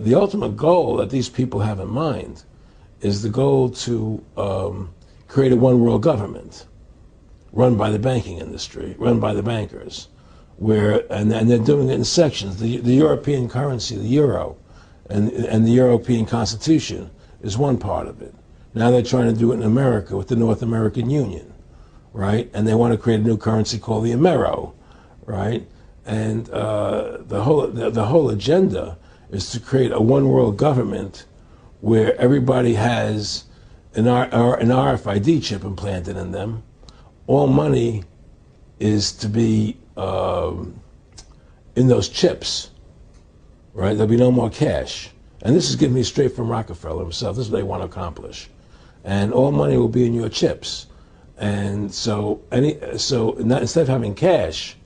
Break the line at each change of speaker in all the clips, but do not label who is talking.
the ultimate goal that these people have in mind is the goal to create a one world government run by the banking industry, run by the bankers, and they're doing it in sections. The European currency, the euro, and the European Constitution is one part of it. Now they're trying to do it in America with the North American Union, right? And they want to create a new currency called the Amero, right? And the whole agenda is to create a one world government where everybody has an RFID chip implanted in them. All money is to be in those chips, right? There'll be no more cash. And this is giving me straight from Rockefeller himself. This is what they want to accomplish. And all money will be in your chips. And so instead of having cash,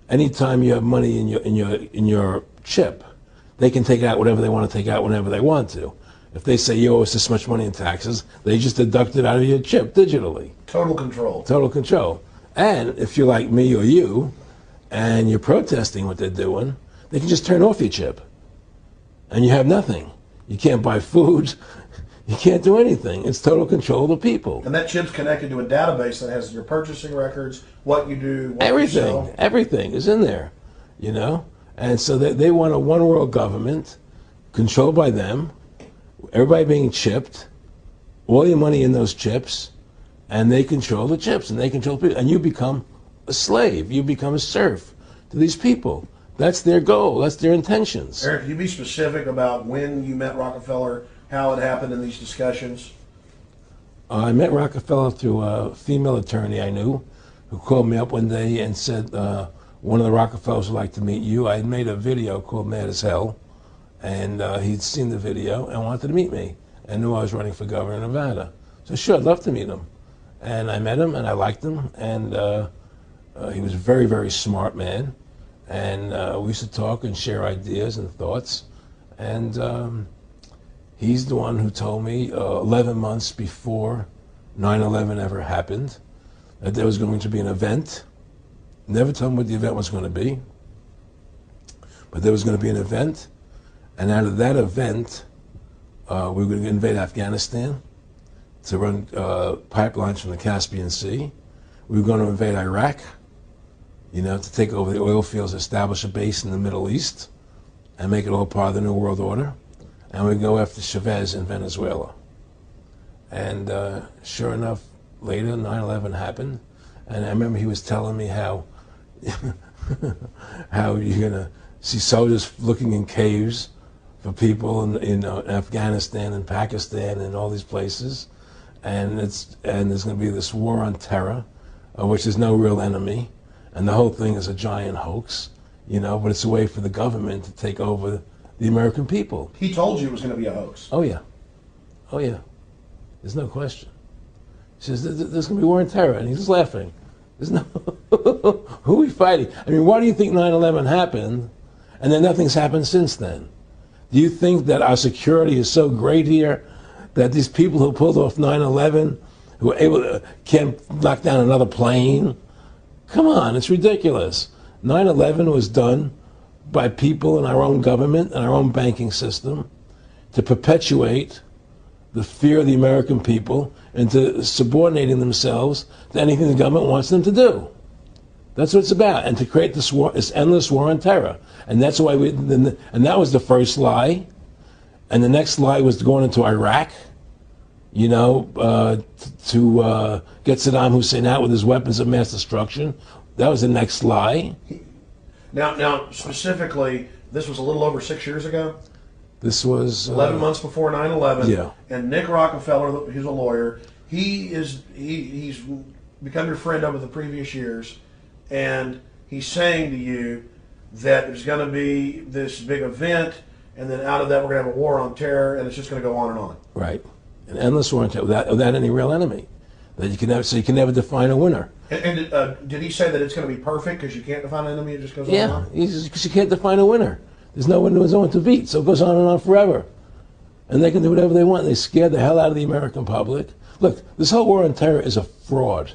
anytime you have money in your chip, they can take out whatever they want to take out whenever they want to. If they say you owe us this much money in taxes, they just deduct it out of your chip digitally.
Total control.
Total control. And if you're like me or you, and you're protesting what they're doing, they can just turn off your chip. And you have nothing. You can't buy food. You can't do anything. It's total control of the people.
And that chip's connected to a database that has your purchasing records, what you do, what
everything,
you sell.
Everything is in there, you know? And so they want a one world government controlled by them, everybody being chipped, all your money in those chips, and they control the chips, and they control people. And you become a slave. You become a serf to these people. That's their goal. That's their intentions.
Eric, can you be specific about when you met Rockefeller, how it happened in these discussions?
I met Rockefeller through a female attorney I knew who called me up one day and said, one of the Rockefellers would like to meet you. I had made a video called Mad as Hell, and he'd seen the video and wanted to meet me and knew I was running for governor of Nevada. So sure, I'd love to meet him. And I met him and I liked him, and he was a very, very smart man. And we used to talk and share ideas and thoughts. And he's the one who told me 11 months before 9/11 ever happened that there was going to be an event. Never told him what the event was going to be, but there was going to be an event. And out of that event, we were going to invade Afghanistan to run pipelines from the Caspian Sea. We were going to invade Iraq, you know, to take over the oil fields, establish a base in the Middle East, and make it all part of the New World Order. And we go after Chavez in Venezuela. And sure enough, later 9/11 happened, and I remember he was telling me how how you're gonna see soldiers looking in caves for people in Afghanistan and Pakistan and all these places, and there's going to be this war on terror, which is no real enemy, and the whole thing is a giant hoax, you know. But it's a way for the government to take over the American people.
He told you it was going to be a hoax.
Oh yeah, oh yeah. There's no question. He says there's going to be war on terror, and he's just laughing. There's no who are we fighting? I mean, why do you think 9/11 happened, and then nothing's happened since then? Do you think that our security is so great here that these people who pulled off 9/11, who were able to, can't knock down another plane? Come on, it's ridiculous. 9/11 was done by people in our own government and our own banking system to perpetuate the fear of the American people into subordinating themselves to anything the government wants them to do. That's what it's about, and to create this war, this endless war on terror. And that's why and that was the first lie. And the next lie was going into Iraq, you know, to get Saddam Hussein out with his weapons of mass destruction. That was the next lie.
Now, specifically, this was a little over 6 years ago.
This was
11 months before 9/11.
Yeah.
And Nick Rockefeller, who's a lawyer, he's become your friend over the previous years, and he's saying to you that there's going to be this big event, and then out of that we're going to have a war on terror, and it's just going to go on and on.
Right, an endless war on terror without any real enemy. That you can never, so you can never define a winner.
And did he say that it's going to be perfect because you can't define an enemy? It just goes on
and on? Yeah, because you can't define a winner. There's no one to beat, so it goes on and on forever. And they can do whatever they want. They scare the hell out of the American public. Look, this whole war on terror is a fraud.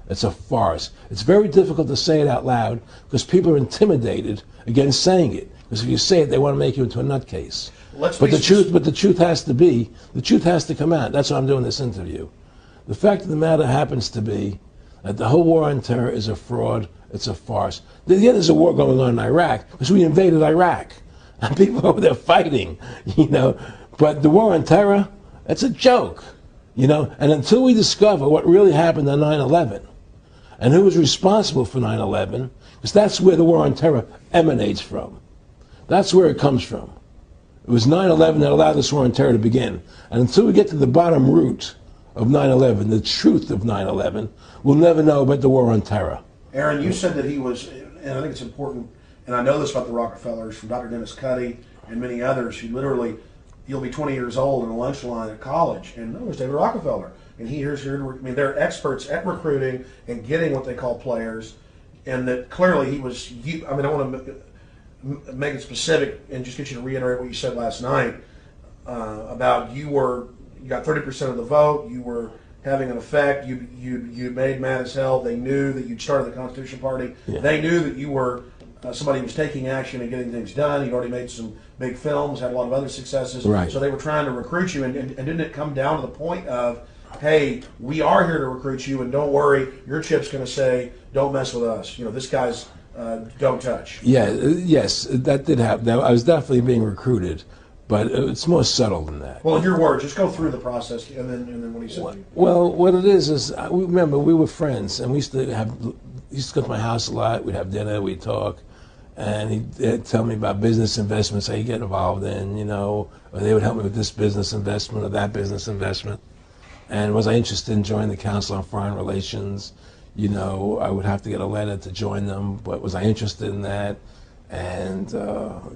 It's a farce. It's very difficult to say it out loud because people are intimidated against saying it. Because if you say it, they want to make you into a nutcase.
Let's
But
be
the truth has to come out. That's why I'm doing this interview. The fact of the matter happens to be that the whole war on terror is a fraud. It's a farce. Yeah, there's a war going on in Iraq because we invaded Iraq. And people over there fighting, you know. But the war on terror, it's a joke, you know. And until we discover what really happened on 9/11 and who was responsible for 9/11, because that's where the war on terror emanates from. That's where it comes from. It was 9/11 that allowed this war on terror to begin. And until we get to the bottom root of 9/11, the truth of 9/11, we'll never know about the war on terror.
Aaron, you said that he was, and I think it's important, and I know this about the Rockefellers from Dr. Dennis Cuddy and many others who literally, you'll be 20 years old in a lunch line at college, and there's David Rockefeller. And here's your, I mean, they're experts at recruiting and getting what they call players, and that clearly he was, I mean, I want to make it specific and just get you to reiterate what you said last night about you got 30% of the vote, you were having an effect, you made mad as hell, they knew that you'd started the Constitution Party, they knew that you were somebody who was taking action and getting things done, you'd already made some big films, had a lot of other successes, so they were trying to recruit you, and didn't it come down to the point of, hey, we are here to recruit you, and don't worry, your chip's going to say, don't mess with us, you know, this guy's don't touch.
Yeah, yes, that did happen. I was definitely being recruited, but it's more subtle than that.
Well, in your words, just go through the process, and then what he said to you.
Well, what it is remember, we were friends, and we used to go to my house a lot. We'd have dinner, we'd talk, and he'd tell me about business investments that he'd get involved in, you know, or they would help me with this business investment or that business investment. And was I interested in joining the Council on Foreign Relations? You know, I would have to get a letter to join them, but was I interested in that? And,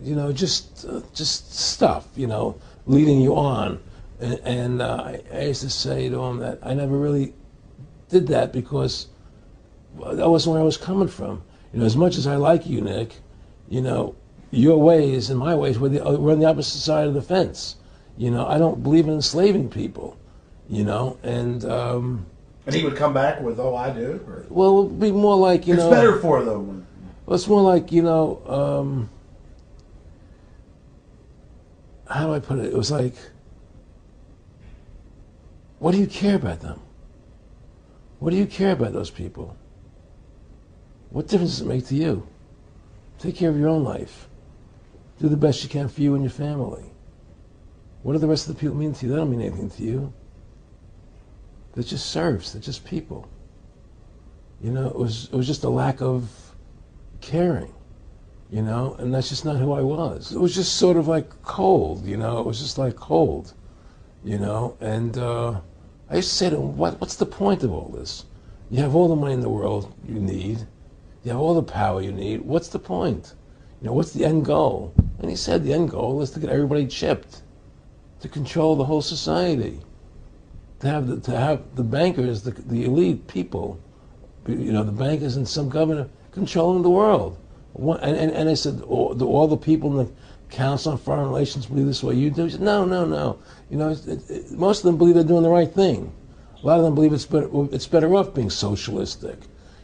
you know, just stuff, you know, leading you on. And I used to say to him that I never really did that because that wasn't where I was coming from. You know, as much as I like you, Nick, you know, your ways and my ways, we're on the opposite side of the fence. You know, I don't believe in enslaving people, you know, and
he would come back with, oh, I do? Or?
Well, it would be more like, you know...
It's better for them.
Well, it's more like, you know, how do I put it? It was like, what do you care about them? What do you care about those people? What difference does it make to you? Take care of your own life. Do the best you can for you and your family. What do the rest of the people mean to you? They don't mean anything to you. They're just serfs. They're just people. You know, it was just a lack of caring, you know, and that's just not who I was. It was just sort of like cold, you know. It was just like cold, you know. And I used to say to him, what's the point of all this? You have all the money in the world you need. You have all the power you need. What's the point? You know, what's the end goal? And he said the end goal is to get everybody chipped, to control the whole society, to have the bankers, the elite people, you know, the bankers and some governor controlling the world. And I said, all the people in the Council on Foreign Relations believe this way you do? He said, no. You know, most of them believe they're doing the right thing. A lot of them believe it's better off being socialistic.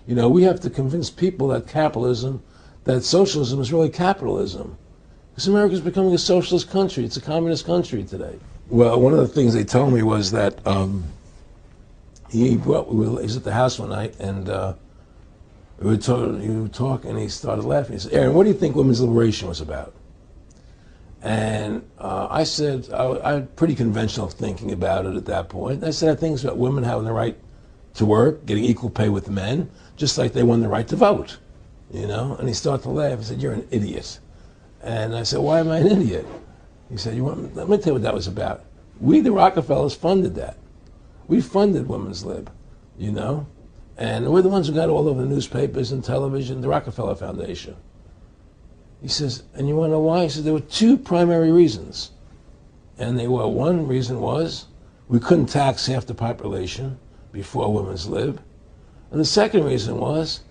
You know, we have to convince people that socialism is really capitalism. Because America's becoming a socialist country. It's a communist country today. Well, one of the things they told me was that he was at the house one night, and he would talk, and he started laughing. He said, Aaron, what do you think women's liberation was about? And I said, I had pretty conventional thinking about it at that point. I said, I think it's about women having the right to work, getting equal pay with men, just like they won the right to vote, you know? And he started to laugh. He said, you're an idiot. And I said, why am I an idiot? He said, let me tell you what that was about. We, the Rockefellers, funded that. We funded women's lib, you know? And we're the ones who got all over the newspapers and television, the Rockefeller Foundation. He says, and you want to know why? He said, there were two primary reasons. And they were, one reason was we couldn't tax half the population before women's lib. And the second reason was,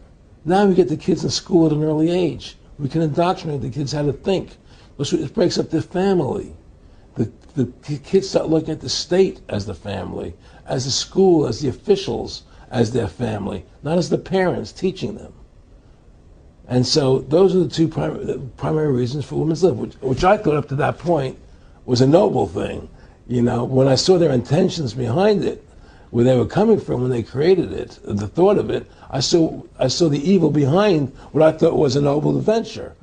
now we get the kids in school at an early age. We can indoctrinate the kids how to think. It breaks up their family. The kids start looking at the state as the family, as the school, as the officials, as their family, not as the parents teaching them. And so those are the two primary reasons for women's lib, which I thought up to that point was a noble thing. You know, when I saw their intentions behind it, where they were coming from when they created it, the thought of it, I saw the evil behind what I thought was a noble adventure.